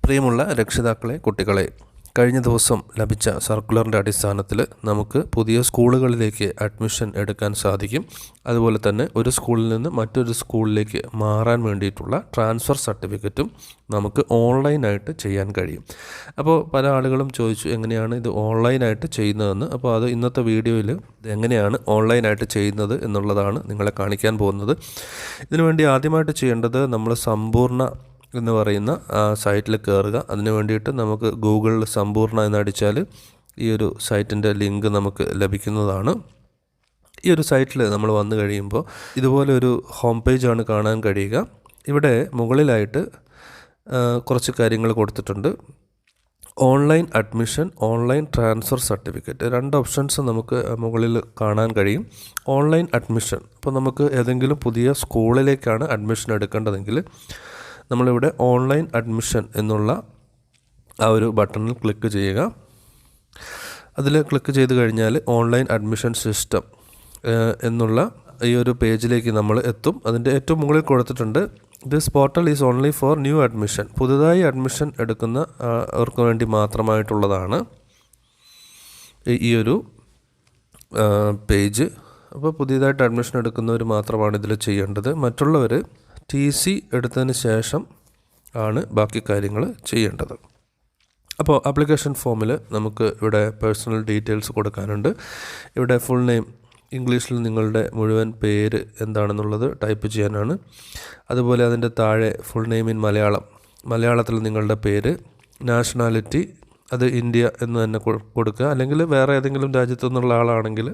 പ്രിയമുള്ള രക്ഷിതാക്കളെ, കുട്ടികളെ, കഴിഞ്ഞ ദിവസം ലഭിച്ച സർക്കുലറിൻ്റെ അടിസ്ഥാനത്തിൽ നമുക്ക് പുതിയ സ്കൂളുകളിലേക്ക് അഡ്മിഷൻ എടുക്കാൻ സാധിക്കും. അതുപോലെ തന്നെ ഒരു സ്കൂളിൽ നിന്ന് മറ്റൊരു സ്കൂളിലേക്ക് മാറാൻ വേണ്ടിയിട്ടുള്ള ട്രാൻസ്ഫർ സർട്ടിഫിക്കറ്റും നമുക്ക് ഓൺലൈനായിട്ട് ചെയ്യാൻ കഴിയും. അപ്പോൾ പല ആളുകളും ചോദിച്ചു എങ്ങനെയാണ് ഇത് ഓൺലൈനായിട്ട് ചെയ്യുന്നതെന്ന്. അപ്പോൾ അത് ഇന്നത്തെ വീഡിയോയിൽ എങ്ങനെയാണ് ഓൺലൈനായിട്ട് ചെയ്യുന്നത് എന്നുള്ളതാണ് നിങ്ങളെ കാണിക്കാൻ പോകുന്നത്. ഇതിനുവേണ്ടി ആദ്യമായിട്ട് ചെയ്യേണ്ടത് നമ്മൾ സമ്പൂർണ്ണ എന്ന് പറയുന്ന സൈറ്റിൽ കയറുക. അതിന് വേണ്ടിയിട്ട് നമുക്ക് ഗൂഗിളിൽ സമ്പൂർണ്ണ എന്നടിച്ചാൽ ഈ ഒരു സൈറ്റിൻ്റെ ലിങ്ക് നമുക്ക് ലഭിക്കുന്നതാണ്. ഈ ഒരു സൈറ്റിൽ നമ്മൾ വന്നു കഴിയുമ്പോൾ ഇതുപോലെ ഒരു ഹോം പേജാണ് കാണാൻ കഴിയുക. ഇവിടെ മുകളിലായിട്ട് കുറച്ച് കാര്യങ്ങൾ കൊടുത്തിട്ടുണ്ട്. Online admission, online transfer certificate, രണ്ട് ഓപ്ഷൻസ് നമുക്ക് മുകളിൽ കാണാൻ കഴിയും. ഓൺലൈൻ അഡ്മിഷൻ, അപ്പോൾ നമുക്ക് ഏതെങ്കിലും പുതിയ സ്കൂളിലേക്കാണ് അഡ്മിഷൻ എടുക്കേണ്ടതെങ്കിൽ നമ്മളിവിടെ ഓൺലൈൻ അഡ്മിഷൻ എന്നുള്ള ആ ഒരു ബട്ടണിൽ ക്ലിക്ക് ചെയ്യുക. അതിൽ ക്ലിക്ക് ചെയ്ത് കഴിഞ്ഞാൽ ഓൺലൈൻ അഡ്മിഷൻ സിസ്റ്റം എന്നുള്ള ഈ ഒരു പേജിലേക്ക് നമ്മൾ എത്തും. അതിൻ്റെ ഏറ്റവും മുകളിൽ കൊടുത്തിട്ടുണ്ട് this portal is only for new admission. പുതുതായി അഡ്മിഷൻ എടുക്കുന്ന അവർക്ക് വേണ്ടി മാത്രമായിട്ടുള്ളതാണ് ഈ ഒരു പേജ്. അപ്പോൾ പുതിയതായിട്ട് അഡ്മിഷൻ എടുക്കുന്നവർ മാത്രമാണ് ഇതിൽ ചെയ്യേണ്ടത്. മറ്റുള്ളവർ TC എടുത്തതിന് ശേഷം ആണ് ബാക്കി കാര്യങ്ങൾ ചെയ്യേണ്ടത്. അപ്പോൾ ആപ്ലിക്കേഷൻ ഫോമിൽ നമുക്ക് ഇവിടെ പേഴ്സണൽ ഡീറ്റെയിൽസ് കൊടുക്കാനുണ്ട്. ഇവിടെ ഫുൾ നെയിം, ഇംഗ്ലീഷിൽ നിങ്ങളുടെ മുഴുവൻ പേര് എന്താണെന്നുള്ളത് ടൈപ്പ് ചെയ്യാനാണ്. അതുപോലെ അതിൻ്റെ താഴെ ഫുൾ നെയിം ഇൻ മലയാളത്തിൽ നിങ്ങളുടെ പേര്, നാഷണാലിറ്റി അത് ഇന്ത്യ എന്ന് തന്നെ കൊടുക്കുക. അല്ലെങ്കിൽ വേറെ ഏതെങ്കിലും രാജ്യത്തു നിന്നുള്ള ആളാണെങ്കിൽ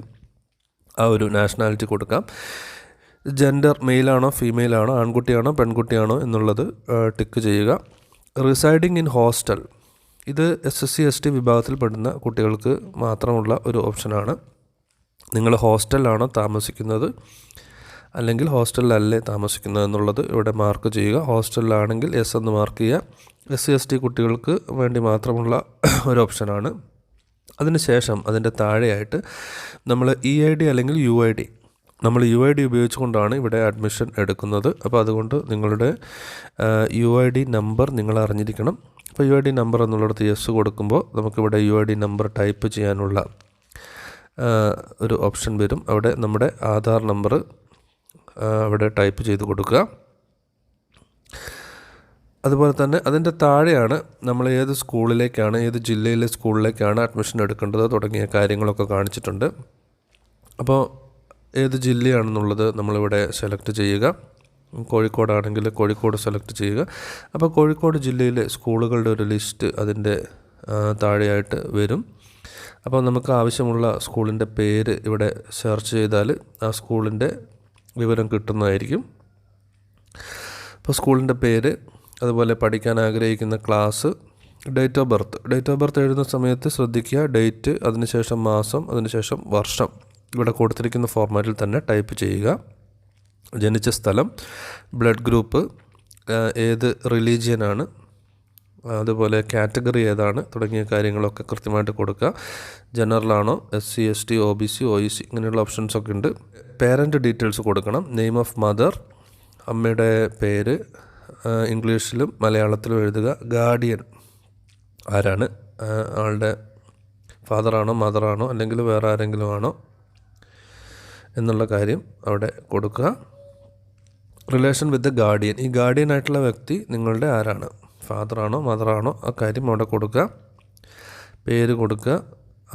ആ ഒരു നാഷണാലിറ്റി കൊടുക്കാം. ജെൻഡർ മെയിലാണോ ഫീമെയിലാണോ, ആൺകുട്ടിയാണോ പെൺകുട്ടിയാണോ എന്നുള്ളത് ടിക്ക് ചെയ്യുക. റിസൈഡിങ് ഇൻ ഹോസ്റ്റൽ, ഇത് SC ST വിഭാഗത്തിൽപ്പെടുന്ന കുട്ടികൾക്ക് മാത്രമുള്ള ഒരു ഓപ്ഷനാണ്. നിങ്ങൾ ഹോസ്റ്റലിലാണോ താമസിക്കുന്നത് അല്ലെങ്കിൽ ഹോസ്റ്റലിലല്ലേ താമസിക്കുന്നത് എന്നുള്ളത് ഇവിടെ മാർക്ക് ചെയ്യുക. ഹോസ്റ്റലിലാണെങ്കിൽ യെസ് എന്ന് മാർക്ക് ചെയ്യുക. SC ST കുട്ടികൾക്ക് വേണ്ടി മാത്രമുള്ള ഒരു ഓപ്ഷനാണ്. അതിനുശേഷം അതിൻ്റെ താഴെയായിട്ട് നമ്മൾ EID അല്ലെങ്കിൽ UID, നമ്മൾ UID ഉപയോഗിച്ചുകൊണ്ടാണ് ഇവിടെ അഡ്മിഷൻ എടുക്കുന്നത്. അപ്പോൾ അതുകൊണ്ട് നിങ്ങളുടെ UID നമ്പർ നിങ്ങൾ അറിഞ്ഞിരിക്കണം. അപ്പോൾ UID നമ്പർ എന്നുള്ളിടത്ത് യെസ് കൊടുക്കുമ്പോൾ നമുക്കിവിടെ UID നമ്പർ ടൈപ്പ് ചെയ്യാനുള്ള ഒരു ഓപ്ഷൻ വരും. അവിടെ നമ്മുടെ ആധാർ നമ്പർ അവിടെ ടൈപ്പ് ചെയ്ത് കൊടുക്കുക. അതുപോലെ തന്നെ അതിൻ്റെ താഴെയാണ് നമ്മൾ ഏത് സ്കൂളിലേക്കാണ്, ഏത് ജില്ലയിലെ സ്കൂളിലേക്കാണ് അഡ്മിഷൻ എടുക്കേണ്ടത് തുടങ്ങിയ കാര്യങ്ങളൊക്കെ കാണിച്ചിട്ടുണ്ട്. അപ്പോൾ ഏത് ജില്ലയാണെന്നുള്ളത് നമ്മളിവിടെ സെലക്ട് ചെയ്യുക. കോഴിക്കോടാണെങ്കിൽ കോഴിക്കോട് സെലക്ട് ചെയ്യുക. അപ്പോൾ കോഴിക്കോട് ജില്ലയിലെ സ്കൂളുകളുടെ ഒരു ലിസ്റ്റ് അതിൻ്റെ താഴെയായിട്ട് വരും. അപ്പോൾ നമുക്ക് ആവശ്യമുള്ള സ്കൂളിൻ്റെ പേര് ഇവിടെ സെർച്ച് ചെയ്താൽ ആ സ്കൂളിൻ്റെ വിവരം കിട്ടുന്നതായിരിക്കും. അപ്പോൾ സ്കൂളിൻ്റെ പേര്, അതുപോലെ പഠിക്കാൻ ആഗ്രഹിക്കുന്ന ക്ലാസ്, ഡേറ്റ് ഓഫ് ബർത്ത് എഴുതുന്ന സമയത്ത് ശ്രദ്ധിക്കുക. ഡേറ്റ്, അതിനുശേഷം മാസം, അതിനുശേഷം വർഷം ഇവിടെ കൊടുത്തിരിക്കുന്ന ഫോർമാറ്റിൽ തന്നെ ടൈപ്പ് ചെയ്യുക. ജനിച്ച സ്ഥലം, ബ്ലഡ് ഗ്രൂപ്പ്, ഏത് റിലീജിയനാണ്, അതുപോലെ കാറ്റഗറി ഏതാണ് തുടങ്ങിയ കാര്യങ്ങളൊക്കെ കൃത്യമായിട്ട് കൊടുക്കുക. ജനറലാണോ, SC ST OBC OEC ഇങ്ങനെയുള്ള ഓപ്ഷൻസൊക്കെ ഉണ്ട്. പേരൻറ്റ് ഡീറ്റെയിൽസ് കൊടുക്കണം. നെയിം ഓഫ് മദർ, അമ്മയുടെ പേര് ഇംഗ്ലീഷിലും മലയാളത്തിലും എഴുതുക. ഗാർഡിയൻ ആരാണ്, ആളുടെ ഫാദറാണോ മദറാണോ അല്ലെങ്കിൽ വേറെ ആരെങ്കിലും ആണോ എന്നുള്ള കാര്യം അവിടെ കൊടുക്കുക. റിലേഷൻ വിത്ത് ദ ഗാർഡിയൻ, ഈ ഗാർഡിയൻ ആയിട്ടുള്ള വ്യക്തി നിങ്ങളുടെ ആരാണ്, ഫാദറാണോ മദറാണോ ആ കാര്യം അവിടെ കൊടുക്കുക. പേര് കൊടുക്കുക,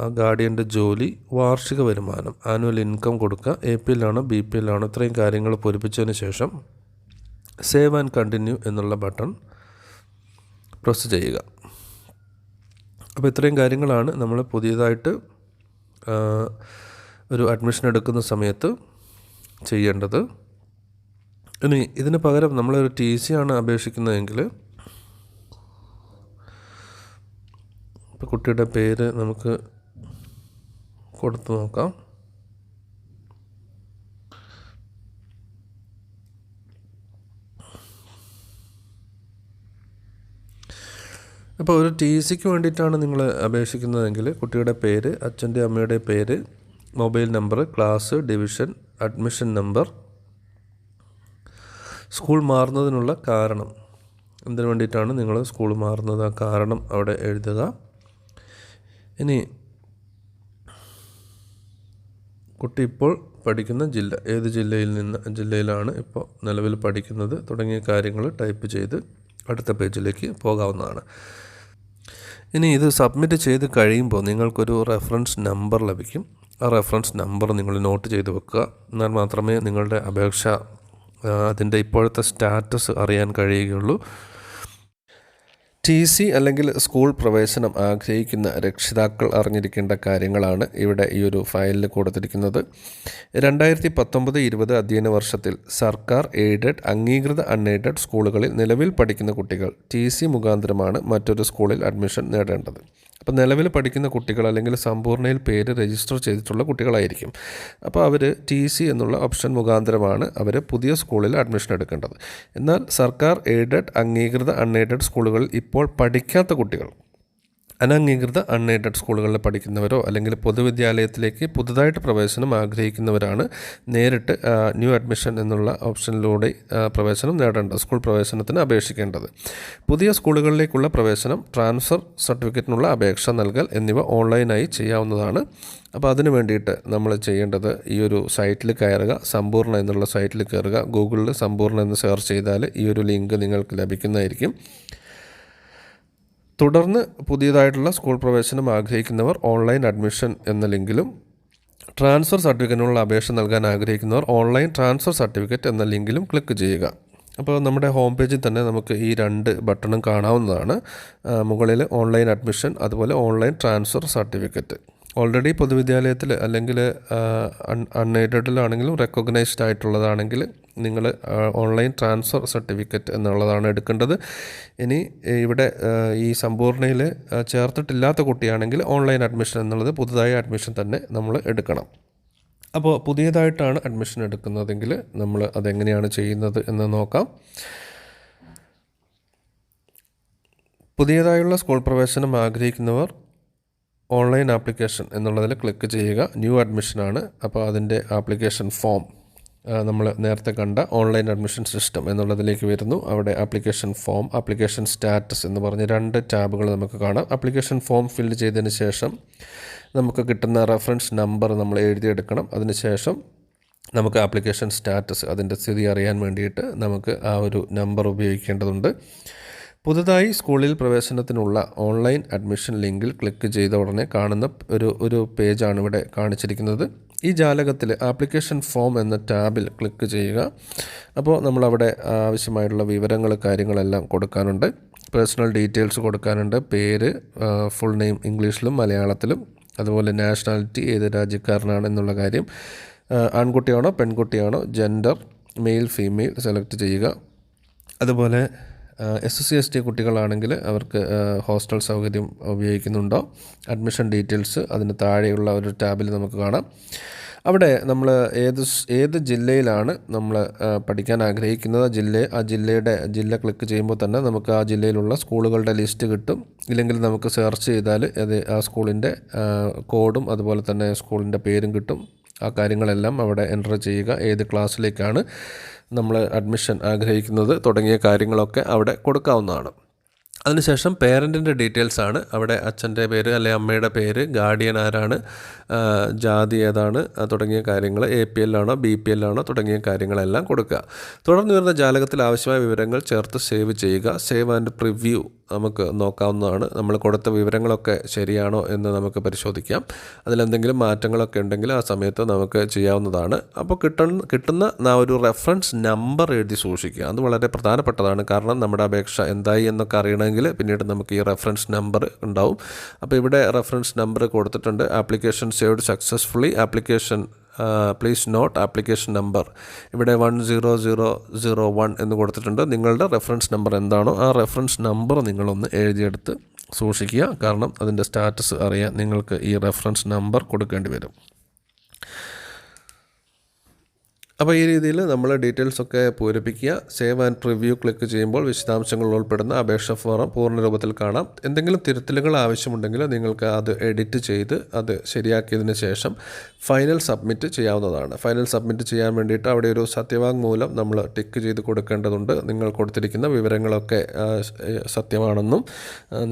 ആ ഗാർഡിയൻ്റെ ജോലി, വാർഷിക വരുമാനം, ആനുവൽ ഇൻകം കൊടുക്കുക. APL ആണോ BPL ആണോ, ഇത്രയും കാര്യങ്ങൾ പൂരിപ്പിച്ചതിന് ശേഷം സേവ് ആൻഡ് കണ്ടിന്യൂ എന്നുള്ള ബട്ടൺ പ്രസ് ചെയ്യുക. അപ്പോൾ ഇത്രയും കാര്യങ്ങളാണ് നമ്മൾ പുതിയതായിട്ട് ഒരു അഡ്മിഷൻ എടുക്കുന്ന സമയത്ത് ചെയ്യേണ്ടത്. ഇനി ഇതിന് പകരം നമ്മളൊരു TC ആണ് അപേക്ഷിക്കുന്നതെങ്കിൽ ഇപ്പോൾ കുട്ടിയുടെ പേര് നമുക്ക് കൊടുത്തു നോക്കാം. അപ്പോൾ ഒരു TCക്ക് വേണ്ടിയിട്ടാണ് നിങ്ങൾ അപേക്ഷിക്കുന്നതെങ്കിൽ കുട്ടിയുടെ പേര്, അച്ഛൻ്റെ അമ്മയുടെ പേര്, mobile number, class, division, admission number, school മാറുന്നതിനുള്ള കാരണം, എന്തിനു വേണ്ടിയിട്ടാണ് നിങ്ങൾ സ്കൂൾ മാറുന്നത്, ആ കാരണം അവിടെ എഴുതുക. ഇനി കുട്ടി ഇപ്പോൾ പഠിക്കുന്ന ജില്ല, ഏത് ജില്ലയിലാണ് ഇപ്പോൾ നിലവിൽ പഠിക്കുന്നത് തുടങ്ങിയ കാര്യങ്ങൾ ടൈപ്പ് ചെയ്ത് അടുത്ത പേജിലേക്ക് പോകാവുന്നതാണ്. ഇനി ഇത് സബ്മിറ്റ് ചെയ്ത് കഴിയുമ്പോൾ നിങ്ങൾക്കൊരു റെഫറൻസ് നമ്പർ ലഭിക്കും. ആ റെഫറൻസ് നമ്പർ നിങ്ങൾ നോട്ട് ചെയ്ത് വെക്കുക. എന്നാൽ മാത്രമേ നിങ്ങളുടെ അപേക്ഷ അതിൻ്റെ ഇപ്പോഴത്തെ സ്റ്റാറ്റസ് അറിയാൻ കഴിയുകയുള്ളൂ. TC അല്ലെങ്കിൽ സ്കൂൾ പ്രവേശനം ആഗ്രഹിക്കുന്ന രക്ഷിതാക്കൾ അറിഞ്ഞിരിക്കേണ്ട കാര്യങ്ങളാണ് ഇവിടെ ഈ ഒരു ഫയലിൽ കൊടുത്തിരിക്കുന്നത്. 2019-20 അധ്യയന വർഷത്തിൽ സർക്കാർ എയ്ഡഡ്, അംഗീകൃത അൺഎയ്ഡഡ് സ്കൂളുകളിൽ നിലവിൽ പഠിക്കുന്ന കുട്ടികൾ TC മുഖാന്തരമാണ് മറ്റൊരു സ്കൂളിൽ അഡ്മിഷൻ നേടേണ്ടത്. അപ്പോൾ നിലവിൽ പഠിക്കുന്ന കുട്ടികൾ അല്ലെങ്കിൽ സമ്പൂർണ്ണയിൽ പേര് രജിസ്റ്റർ ചെയ്തിട്ടുള്ള കുട്ടികളായിരിക്കും. അപ്പോൾ അവർ TC എന്നുള്ള ഓപ്ഷൻ മുഖാന്തരമാണ് അവർ പുതിയ സ്കൂളിൽ അഡ്മിഷൻ എടുക്കേണ്ടത്. എന്നാൽ സർക്കാർ എയ്ഡഡ്, അംഗീകൃത അൺഎയ്ഡഡ് സ്കൂളുകളിൽ ഇപ്പോൾ പഠിക്കാത്ത കുട്ടികൾ, അനംഗീകൃത അൺഎയ്ഡഡ് സ്കൂളുകളിൽ പഠിക്കുന്നവരോ അല്ലെങ്കിൽ പൊതുവിദ്യാലയത്തിലേക്ക് പുതുതായിട്ട് പ്രവേശനം ആഗ്രഹിക്കുന്നവരാണ് നേരിട്ട് ന്യൂ അഡ്മിഷൻ എന്നുള്ള ഓപ്ഷനിലൂടെ പ്രവേശനം നേടേണ്ടത്, സ്കൂൾ പ്രവേശനത്തിന് അപേക്ഷിക്കേണ്ടത്. പുതിയ സ്കൂളുകളിലേക്കുള്ള പ്രവേശനം, ട്രാൻസ്ഫർ സർട്ടിഫിക്കറ്റിനുള്ള അപേക്ഷ നൽകൽ എന്നിവ ഓൺലൈനായി ചെയ്യാവുന്നതാണ്. അപ്പോൾ അതിന് വേണ്ടിയിട്ട് നമ്മൾ ചെയ്യേണ്ടത് ഈ ഒരു സൈറ്റിൽ കയറുക, സമ്പൂർണ്ണ എന്നുള്ള സൈറ്റിൽ കയറുക. ഗൂഗിളിൽ സമ്പൂർണ്ണ എന്ന് സെർച്ച് ചെയ്താൽ ഈ ഒരു ലിങ്ക് നിങ്ങൾക്ക് ലഭിക്കുന്നതായിരിക്കും. തുടർന്ന് പുതിയതായിട്ടുള്ള സ്കൂൾ പ്രവേശനം ആഗ്രഹിക്കുന്നവർ ഓൺലൈൻ അഡ്മിഷൻ എന്ന ലിങ്കിലും, ട്രാൻസ്ഫർ സർട്ടിഫിക്കറ്റിനുള്ള അപേക്ഷ നൽകാൻ ആഗ്രഹിക്കുന്നവർ ഓൺലൈൻ ട്രാൻസ്ഫർ സർട്ടിഫിക്കറ്റ് എന്ന ലിങ്കിലും ക്ലിക്ക് ചെയ്യുക. അപ്പോൾ നമ്മുടെ ഹോം പേജിൽ തന്നെ നമുക്ക് ഈ 2 ബട്ടണും കാണാവുന്നതാണ്. മുകളിൽ ഓൺലൈൻ അഡ്മിഷൻ, അതുപോലെ ഓൺലൈൻ ട്രാൻസ്ഫർ സർട്ടിഫിക്കറ്റ്. ഓൾറെഡി പൊതുവിദ്യാലയത്തിൽ അല്ലെങ്കിൽ അൺഎയ്ഡഡിലാണെങ്കിലും റെക്കഗ്നൈസ്ഡ് ആയിട്ടുള്ളതാണെങ്കിൽ നിങ്ങൾ ഓൺലൈൻ ട്രാൻസ്ഫർ സർട്ടിഫിക്കറ്റ് എന്നുള്ളതാണ് എടുക്കേണ്ടത്. ഇനി ഇവിടെ ഈ സമ്പൂർണ്ണയിൽ ചേർത്തിട്ടില്ലാത്ത കുട്ടിയാണെങ്കിൽ ഓൺലൈൻ അഡ്മിഷൻ എന്നുള്ളത് പുതുതായ അഡ്മിഷൻ തന്നെ നമ്മൾ എടുക്കണം. അപ്പോൾ പുതിയതായിട്ടാണ് അഡ്മിഷൻ എടുക്കുന്നതെങ്കിൽ നമ്മൾ അതെങ്ങനെയാണ് ചെയ്യുന്നത് എന്ന് നോക്കാം. പുതിയതായുള്ള സ്കൂൾ പ്രവേശനം ആഗ്രഹിക്കുന്നവർ ഓൺലൈൻ ആപ്ലിക്കേഷൻ എന്നുള്ളതിൽ ക്ലിക്ക് ചെയ്യുക. ന്യൂ അഡ്മിഷനാണ്. അപ്പോൾ അതിൻ്റെ ആപ്ലിക്കേഷൻ ഫോം നമ്മൾ നേരത്തെ കണ്ട ഓൺലൈൻ അഡ്മിഷൻ സിസ്റ്റം എന്നുള്ളതിലേക്ക് വരുന്നു. അവിടെ ആപ്ലിക്കേഷൻ ഫോം, ആപ്ലിക്കേഷൻ സ്റ്റാറ്റസ് എന്ന് പറഞ്ഞ് 2 ടാബുകൾ നമുക്ക് കാണാം. ആപ്ലിക്കേഷൻ ഫോം ഫില്ല് ചെയ്തതിന് ശേഷം നമുക്ക് കിട്ടുന്ന റെഫറൻസ് നമ്പർ നമ്മൾ എഴുതിയെടുക്കണം. അതിനുശേഷം നമുക്ക് ആപ്ലിക്കേഷൻ സ്റ്റാറ്റസ്, അതിൻ്റെ സ്ഥിതി അറിയാൻ വേണ്ടിയിട്ട് നമുക്ക് ആ ഒരു നമ്പർ ഉപയോഗിക്കേണ്ടതുണ്ട്. പുതുതായി സ്കൂളിൽ പ്രവേശനത്തിനുള്ള ഓൺലൈൻ അഡ്മിഷൻ ലിങ്കിൽ ക്ലിക്ക് ചെയ്ത ഉടനെ കാണുന്ന ഒരു പേജാണ് ഇവിടെ കാണിച്ചിരിക്കുന്നത്. ഈ ജാലകത്തിൽ ആപ്ലിക്കേഷൻ ഫോം എന്ന ടാബിൽ ക്ലിക്ക് ചെയ്യുക. അപ്പോൾ നമ്മളവിടെ ആവശ്യമായിട്ടുള്ള വിവരങ്ങൾ, കാര്യങ്ങളെല്ലാം കൊടുക്കാനുണ്ട്. പേഴ്സണൽ ഡീറ്റെയിൽസ് കൊടുക്കാനുണ്ട്. പേര്, ഫുൾ നെയിം ഇംഗ്ലീഷിലും മലയാളത്തിലും, അതുപോലെ നാഷണാലിറ്റി, ഏത് രാജ്യക്കാരനാണ് എന്നുള്ള കാര്യം, ആൺകുട്ടിയാണോ പെൺകുട്ടിയാണോ, ജെൻഡർ, മെയിൽ ഫീമെയിൽ സെലക്ട് ചെയ്യുക. അതുപോലെ SC/ST കുട്ടികളാണെങ്കിൽ അവർക്ക് ഹോസ്റ്റൽ സൗകര്യം ഉപയോഗിക്കുന്നുണ്ടോ, അഡ്മിഷൻ ഡീറ്റെയിൽസ് അതിന് താഴെയുള്ള ഒരു ടാബിൽ നമുക്ക് കാണാം. അവിടെ നമ്മൾ ഏത് ജില്ലയിലാണ് നമ്മൾ പഠിക്കാൻ ആഗ്രഹിക്കുന്നത് ആ ജില്ല ക്ലിക്ക് ചെയ്യുമ്പോൾ തന്നെ നമുക്ക് ആ ജില്ലയിലുള്ള സ്കൂളുകളുടെ ലിസ്റ്റ് കിട്ടും. ഇല്ലെങ്കിൽ നമുക്ക് സെർച്ച് ചെയ്താൽ ആ സ്കൂളിൻ്റെ കോഡും അതുപോലെ തന്നെ സ്കൂളിൻ്റെ പേരും കിട്ടും. ആ കാര്യങ്ങളെല്ലാം അവിടെ എൻ്റർ ചെയ്യുക. ഏത് ക്ലാസ്സിലേക്കാണ് നമ്മൾ അഡ്മിഷൻ ആഗ്രഹിക്കുന്നത് തുടങ്ങിയ കാര്യങ്ങളൊക്കെ അവിടെ കൊടുക്കാവുന്നതാണ്. അതിനുശേഷം പേരൻറ്റിൻ്റെ ഡീറ്റെയിൽസാണ്. അവിടെ അച്ഛൻ്റെ പേര് അല്ലെങ്കിൽ അമ്മയുടെ പേര്, ഗാർഡിയൻ ആരാണ്, ജാതി ഏതാണ് തുടങ്ങിയ കാര്യങ്ങൾ, APL ആണോ BPL ആണോ തുടങ്ങിയ കാര്യങ്ങളെല്ലാം കൊടുക്കുക. തുടർന്ന് വരുന്ന ജാലകത്തിൽ ആവശ്യമായ വിവരങ്ങൾ ചേർത്ത് സേവ് ചെയ്യുക. സേവ് ആൻഡ് പ്രിവ്യൂ നമുക്ക് നോക്കാവുന്നതാണ്. നമ്മൾ കൊടുത്ത വിവരങ്ങളൊക്കെ ശരിയാണോ എന്ന് നമുക്ക് പരിശോധിക്കാം. അതിലെന്തെങ്കിലും മാറ്റങ്ങളൊക്കെ ഉണ്ടെങ്കിൽ ആ സമയത്ത് നമുക്ക് ചെയ്യാവുന്നതാണ്. അപ്പോൾ കിട്ടുന്ന ഒരു റെഫറൻസ് നമ്പർ എഴുതി സൂക്ഷിക്കുക. അത് വളരെ പ്രധാനപ്പെട്ടതാണ്. കാരണം നമ്മുടെ അപേക്ഷ എന്തായി എന്നൊക്കെ അറിയണമെങ്കിൽ പിന്നീട് നമുക്ക് ഈ റെഫറൻസ് നമ്പർ ഉണ്ടാവും. അപ്പോൾ ഇവിടെ റെഫറൻസ് നമ്പർ കൊടുത്തിട്ടുണ്ട്. Application saved successfully, application please note application number ഇവിടെ 10001 എന്ന് കൊടുത്തിട്ടുണ്ട്. നിങ്ങളുടെ റെഫറൻസ് നമ്പർ എന്താണോ ആ റെഫറൻസ് നമ്പർ നിങ്ങളൊന്ന് എഴുതിയെടുത്ത് സൂക്ഷിക്കുക. കാരണം അതിൻ്റെ സ്റ്റാറ്റസ് അറിയാൻ നിങ്ങൾക്ക് ഈ റെഫറൻസ് നമ്പർ കൊടുക്കേണ്ടി വരും. അപ്പോൾ ഈ രീതിയിൽ നമ്മൾ ഡീറ്റെയിൽസൊക്കെ പൂരിപ്പിക്കുക. സേവ് ആൻഡ് പ്രിവ്യൂ ക്ലിക്ക് ചെയ്യുമ്പോൾ വിശദാംശങ്ങൾ ഉൾപ്പെടുന്ന അപേക്ഷ ഫോറം പൂർണ്ണ രൂപത്തിൽ കാണാം. എന്തെങ്കിലും തിരുത്തലുകൾ ആവശ്യമുണ്ടെങ്കിൽ നിങ്ങൾക്ക് അത് എഡിറ്റ് ചെയ്ത് അത് ശരിയാക്കിയതിന് ശേഷം ഫൈനൽ സബ്മിറ്റ് ചെയ്യാവുന്നതാണ്. ഫൈനൽ സബ്മിറ്റ് ചെയ്യാൻ വേണ്ടിയിട്ട് അവിടെ ഒരു സത്യവാങ്മൂലം നമ്മൾ ടിക്ക് ചെയ്ത് കൊടുക്കേണ്ടതുണ്ട്. നിങ്ങൾ കൊടുത്തിരിക്കുന്ന വിവരങ്ങളൊക്കെ സത്യമാണെന്നും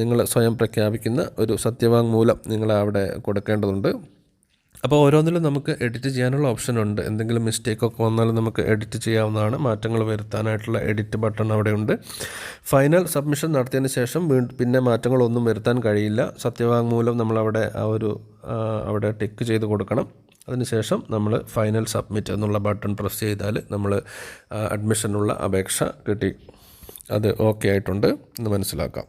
നിങ്ങൾ സ്വയം പ്രഖ്യാപിക്കുന്ന ഒരു സത്യവാങ്മൂലം നിങ്ങൾ അവിടെ കൊടുക്കേണ്ടതുണ്ട്. അപ്പോൾ ഓരോന്നിലും നമുക്ക് എഡിറ്റ് ചെയ്യാനുള്ള ഓപ്ഷനുണ്ട്. എന്തെങ്കിലും മിസ്റ്റേക്കൊക്കെ വന്നാലും നമുക്ക് എഡിറ്റ് ചെയ്യാവുന്നതാണ്. മാറ്റങ്ങൾ വരുത്താനായിട്ടുള്ള എഡിറ്റ് ബട്ടൺ അവിടെയുണ്ട്. ഫൈനൽ സബ്മിഷൻ നടത്തിയതിന് ശേഷം പിന്നെ മാറ്റങ്ങളൊന്നും വരുത്താൻ കഴിയില്ല. സത്യവാങ്മൂലം നമ്മളവിടെ അവിടെ ടിക്ക് ചെയ്ത് കൊടുക്കണം. അതിനുശേഷം നമ്മൾ ഫൈനൽ സബ്മിറ്റ് എന്നുള്ള ബട്ടൺ പ്രസ് ചെയ്താൽ നമ്മൾ അഡ്മിഷനുള്ള അപേക്ഷ കിട്ടി. അത് ഓക്കെ ആയിട്ടുണ്ട് എന്ന് മനസ്സിലാക്കാം.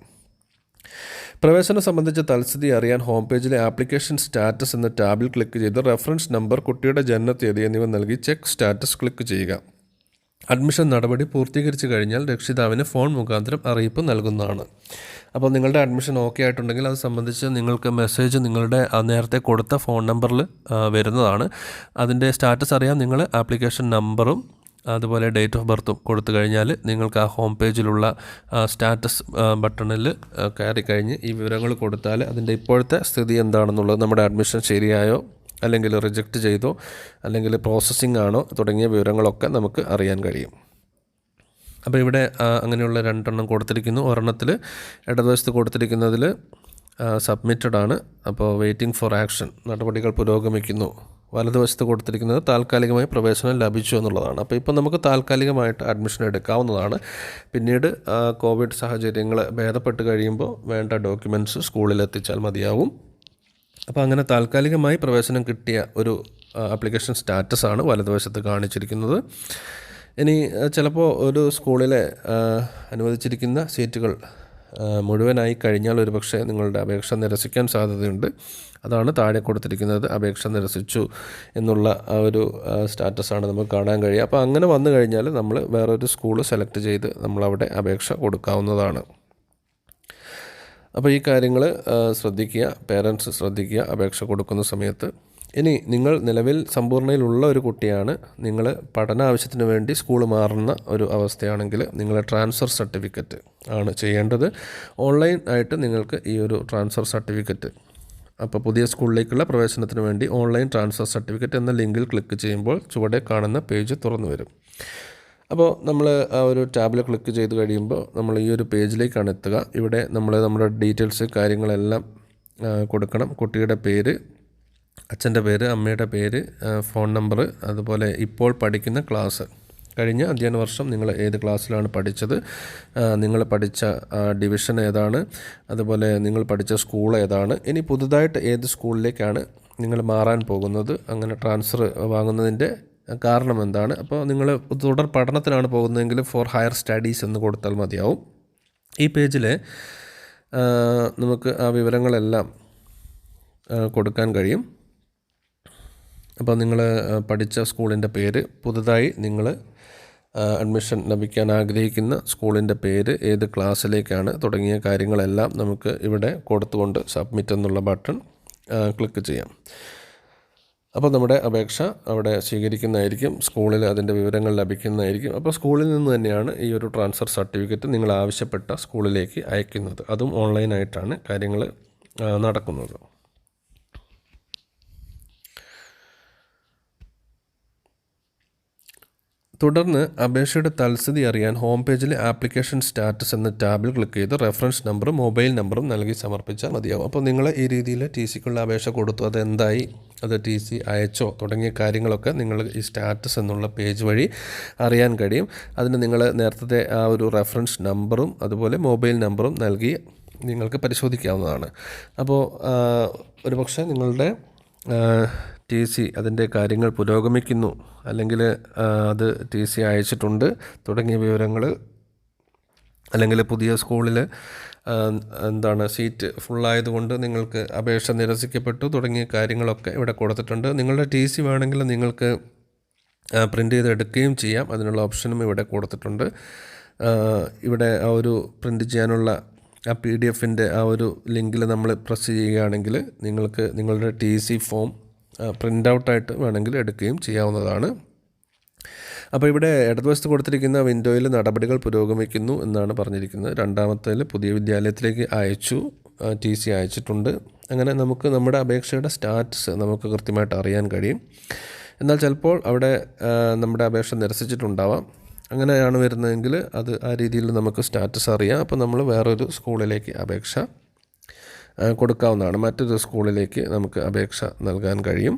പ്രവേശനം സംബന്ധിച്ച തൽസ്ഥിതി അറിയാൻ ഹോം പേജിലെ ആപ്ലിക്കേഷൻ സ്റ്റാറ്റസ് എന്ന ടാബിൽ ക്ലിക്ക് ചെയ്ത് റെഫറൻസ് നമ്പർ, കുട്ടിയുടെ ജനനത്തീയതി എന്നിവ നൽകി ചെക്ക് സ്റ്റാറ്റസ് ക്ലിക്ക് ചെയ്യുക. അഡ്മിഷൻ നടപടി പൂർത്തീകരിച്ച് കഴിഞ്ഞാൽ രക്ഷിതാവിന് ഫോൺ മുഖാന്തരം അറിയിപ്പ് നൽകുന്നതാണ്. അപ്പോൾ നിങ്ങളുടെ അഡ്മിഷൻ ഓക്കെ ആയിട്ടുണ്ടെങ്കിൽ അത് സംബന്ധിച്ച് നിങ്ങൾക്ക് മെസ്സേജ് നിങ്ങളുടെ നേരത്തെ കൊടുത്ത ഫോൺ നമ്പറിൽ വരുന്നതാണ്. അതിൻ്റെ സ്റ്റാറ്റസ് അറിയാൻ നിങ്ങൾ ആപ്ലിക്കേഷൻ നമ്പറും അതുപോലെ ഡേറ്റ് ഓഫ് ബർത്തും കൊടുത്തു കഴിഞ്ഞാൽ നിങ്ങൾക്ക് ആ ഹോം പേജിലുള്ള സ്റ്റാറ്റസ് ബട്ടണിൽ കയറി കഴിഞ്ഞ് ഈ വിവരങ്ങൾ കൊടുത്താൽ അതിൻ്റെ ഇപ്പോഴത്തെ സ്ഥിതി എന്താണെന്നുള്ളത്, നമ്മുടെ അഡ്മിഷൻ ശരിയായോ അല്ലെങ്കിൽ റിജക്റ്റ് ചെയ്തോ അല്ലെങ്കിൽ പ്രോസസ്സിംഗ് ആണോ തുടങ്ങിയ വിവരങ്ങളൊക്കെ നമുക്ക് അറിയാൻ കഴിയും. അപ്പോൾ ഇവിടെ അങ്ങനെയുള്ള 2 കൊടുത്തിരിക്കുന്നു. ഒരെണ്ണത്തിൽ ഇടതുവശത്ത് കൊടുത്തിരിക്കുന്നതിൽ സബ്മിറ്റഡ് ആണ്. അപ്പോൾ വെയിറ്റിംഗ് ഫോർ ആക്ഷൻ, നടപടികൾ പുരോഗമിക്കുന്നു. വലതുവശത്ത് കൊടുത്തിരിക്കുന്നത് താൽക്കാലികമായി പ്രവേശനം ലഭിച്ചു എന്നുള്ളതാണ്. അപ്പോൾ ഇപ്പോൾ നമുക്ക് താൽക്കാലികമായിട്ട് അഡ്മിഷൻ എടുക്കാവുന്നതാണ്. പിന്നീട് കോവിഡ് സാഹചര്യങ്ങൾ ഭേദപ്പെട്ട് കഴിയുമ്പോൾ വേണ്ട ഡോക്യുമെൻറ്റ്സ് സ്കൂളിൽ എത്തിച്ചാൽ മതിയാവും. അപ്പോൾ അങ്ങനെ താൽക്കാലികമായി പ്രവേശനം കിട്ടിയ ഒരു ആപ്ലിക്കേഷൻ സ്റ്റാറ്റസാണ് വലതുവശത്ത് കാണിച്ചിരിക്കുന്നത്. ഇനി ചിലപ്പോൾ ഒരു സ്കൂളിലെ അനുവദിച്ചിരിക്കുന്ന സീറ്റുകൾ മുഴുവനായി കഴിഞ്ഞാൽ ഒരുപക്ഷെ നിങ്ങളുടെ അപേക്ഷ നിരസിക്കാൻ സാധ്യതയുണ്ട്. അതാണ് താഴെ കൊടുത്തിരിക്കുന്നത്. അപേക്ഷ നിരസിച്ചു എന്നുള്ള ആ ഒരു സ്റ്റാറ്റസാണ് നമുക്ക് കാണാൻ കഴിയുക. അപ്പോൾ അങ്ങനെ വന്നു കഴിഞ്ഞാൽ നമ്മൾ വേറൊരു സ്കൂൾ സെലക്ട് ചെയ്ത് നമ്മളവിടെ അപേക്ഷ കൊടുക്കാവുന്നതാണ്. അപ്പോൾ ഈ കാര്യങ്ങൾ ശ്രദ്ധിക്കുക, പേരൻസ് ശ്രദ്ധിക്കുക അപേക്ഷ കൊടുക്കുന്ന സമയത്ത്. ഇനി നിങ്ങൾ നിലവിൽ സമ്പൂർണ്ണയിലുള്ള ഒരു കുട്ടിയാണ്, നിങ്ങൾ പഠന ആവശ്യത്തിന് വേണ്ടി സ്കൂൾ മാറുന്ന ഒരു അവസ്ഥയാണെങ്കിൽ നിങ്ങൾ ട്രാൻസ്ഫർ സർട്ടിഫിക്കറ്റ് ആണ് ചെയ്യേണ്ടത്. ഓൺലൈൻ ആയിട്ട് നിങ്ങൾക്ക് ഈ ഒരു ട്രാൻസ്ഫർ സർട്ടിഫിക്കറ്റ്, അപ്പോൾ പുതിയ സ്കൂളിലേക്കുള്ള പ്രവേശനത്തിന് വേണ്ടി ഓൺലൈൻ ട്രാൻസ്ഫർ സർട്ടിഫിക്കറ്റ് എന്ന ലിങ്കിൽ ക്ലിക്ക് ചെയ്യുമ്പോൾ ചുവടെ കാണുന്ന പേജ് തുറന്നു വരും. അപ്പോൾ നമ്മൾ ആ ഒരു ടാബിൽ ക്ലിക്ക് ചെയ്ത് കഴിയുമ്പോൾ നമ്മൾ ഈ ഒരു പേജിലേക്കാണ് എത്തുക. ഇവിടെ നമ്മുടെ ഡീറ്റെയിൽസ് കാര്യങ്ങളെല്ലാം കൊടുക്കണം. കുട്ടിയുടെ പേര്, അച്ഛൻ്റെ പേര്, അമ്മയുടെ പേര്, ഫോൺ നമ്പർ, അതുപോലെ ഇപ്പോൾ പഠിക്കുന്ന ക്ലാസ്, കഴിഞ്ഞ അധ്യയന വർഷം നിങ്ങൾ ഏത് ക്ലാസ്സിലാണ് പഠിച്ചത്, നിങ്ങൾ പഠിച്ച ഡിവിഷൻ ഏതാണ്, അതുപോലെ നിങ്ങൾ പഠിച്ച സ്കൂൾ ഏതാണ്, ഇനി പുതുതായിട്ട് ഏത് സ്കൂളിലേക്കാണ് നിങ്ങൾ മാറാൻ പോകുന്നത്, അങ്ങനെ ട്രാൻസ്ഫർ വാങ്ങുന്നതിൻ്റെ കാരണം എന്താണ്. അപ്പോൾ നിങ്ങൾ തുടർ പഠനത്തിനാണ് പോകുന്നതെങ്കിൽ ഫോർ ഹയർ സ്റ്റഡീസ് എന്ന് കൊടുത്താൽ മതിയാവും. ഈ പേജിൽ നമുക്ക് ആ വിവരങ്ങളെല്ലാം കൊടുക്കാൻ കഴിയും. അപ്പോൾ നിങ്ങൾ പഠിച്ച സ്കൂളിൻ്റെ പേര്, പുതുതായി നിങ്ങൾ അഡ്മിഷൻ ലഭിക്കാൻ ആഗ്രഹിക്കുന്ന സ്കൂളിൻ്റെ പേര്, ഏത് ക്ലാസ്സിലേക്കാണ് തുടങ്ങിയ കാര്യങ്ങളെല്ലാം നമുക്ക് ഇവിടെ കൊടുത്തുകൊണ്ട് സബ്മിറ്റ് എന്നുള്ള ബട്ടൺ ക്ലിക്ക് ചെയ്യാം. അപ്പോൾ നമ്മുടെ അപേക്ഷ അവിടെ സ്വീകരിക്കുന്നതായിരിക്കും, സ്കൂളിൽ അതിൻ്റെ വിവരങ്ങൾ ലഭിക്കുന്നതായിരിക്കും. അപ്പോൾ സ്കൂളിൽ നിന്ന് തന്നെയാണ് ഈ ഒരു ട്രാൻസ്ഫർ സർട്ടിഫിക്കറ്റ് നിങ്ങൾ ആവശ്യപ്പെട്ട സ്കൂളിലേക്ക് അയക്കുന്നത്. അതും ഓൺലൈനായിട്ടാണ് കാര്യങ്ങൾ നടക്കുന്നത്. തുടർന്ന് അപേക്ഷയുടെ തൽസ്ഥിതി അറിയാൻ ഹോം പേജിലെ ആപ്ലിക്കേഷൻ സ്റ്റാറ്റസ് എന്ന ടാബിൽ ക്ലിക്ക് ചെയ്ത് റെഫറൻസ് നമ്പറും മൊബൈൽ നമ്പറും നൽകി സമർപ്പിച്ചാൽ മതിയാവും. അപ്പോൾ നിങ്ങൾ ഈ രീതിയിൽ ടി സിക്കുള്ള അപേക്ഷ കൊടുത്തു, അതെന്തായി, അത് ടി സി അയച്ചോ തുടങ്ങിയ കാര്യങ്ങളൊക്കെ നിങ്ങൾ ഈ സ്റ്റാറ്റസ് എന്നുള്ള പേജ് വഴി അറിയാൻ കഴിയും. അതിന് നിങ്ങൾ നേരത്തെ ആ ഒരു റെഫറൻസ് നമ്പറും അതുപോലെ മൊബൈൽ നമ്പറും നൽകി നിങ്ങൾക്ക് പരിശോധിക്കാവുന്നതാണ്. അപ്പോൾ ഒരുപക്ഷെ നിങ്ങളുടെ ടി സി അതിൻ്റെ കാര്യങ്ങൾ പുരോഗമിക്കുന്നു, അല്ലെങ്കിൽ അത് ടി സി അയച്ചിട്ടുണ്ട് തുടങ്ങിയ വിവരങ്ങൾ, അല്ലെങ്കിൽ പുതിയ സ്കൂളിൽ സീറ്റ് ഫുള്ളായതുകൊണ്ട് നിങ്ങൾക്ക് അപേക്ഷ നിരസിക്കപ്പെട്ടു തുടങ്ങിയ കാര്യങ്ങളൊക്കെ ഇവിടെ കൊടുത്തിട്ടുണ്ട്. നിങ്ങളുടെ ടി സി വേണമെങ്കിൽ നിങ്ങൾക്ക് പ്രിൻ്റ് ചെയ്ത് എടുക്കുകയും ചെയ്യാം, അതിനുള്ള ഓപ്ഷനും ഇവിടെ കൊടുത്തിട്ടുണ്ട്. ഇവിടെ ആ ഒരു പ്രിൻ്റ് ചെയ്യാനുള്ള ആ PDF-ൻ്റെ ആ ഒരു ലിങ്കിൽ നമ്മൾ പ്രസ് ചെയ്യുകയാണെങ്കിൽ നിങ്ങൾക്ക് നിങ്ങളുടെ ടി സി ഫോം പ്രിൻ്റ് ഔട്ടായിട്ട് വേണമെങ്കിൽ എടുക്കുകയും ചെയ്യാവുന്നതാണ്. അപ്പോൾ ഇവിടെ ഇടതുവശത്ത് കൊടുത്തിരിക്കുന്ന വിൻഡോയിൽ നടപടികൾ പുരോഗമിക്കുന്നു എന്നാണ് പറഞ്ഞിരിക്കുന്നത്. രണ്ടാമത്തേൽ പുതിയ വിദ്യാലയത്തിലേക്ക് അയച്ചു, TC അയച്ചിട്ടുണ്ട്. അങ്ങനെ നമുക്ക് നമ്മുടെ അപേക്ഷയുടെ സ്റ്റാറ്റസ് നമുക്ക് കൃത്യമായിട്ട് അറിയാൻ കഴിയും. എന്നാൽ ചിലപ്പോൾ അവിടെ നമ്മുടെ അപേക്ഷ നിരസിച്ചിട്ടുണ്ടാവാം. അങ്ങനെയാണ് വരുന്നതെങ്കിൽ അത് ആ രീതിയിൽ നമുക്ക് സ്റ്റാറ്റസ് അറിയാം. അപ്പോൾ നമ്മൾ വേറൊരു സ്കൂളിലേക്ക് അപേക്ഷ കൊടുക്കാവുന്നതാണ്. മറ്റൊരു സ്കൂളിലേക്ക് നമുക്ക് അപേക്ഷ നൽകാൻ കഴിയും.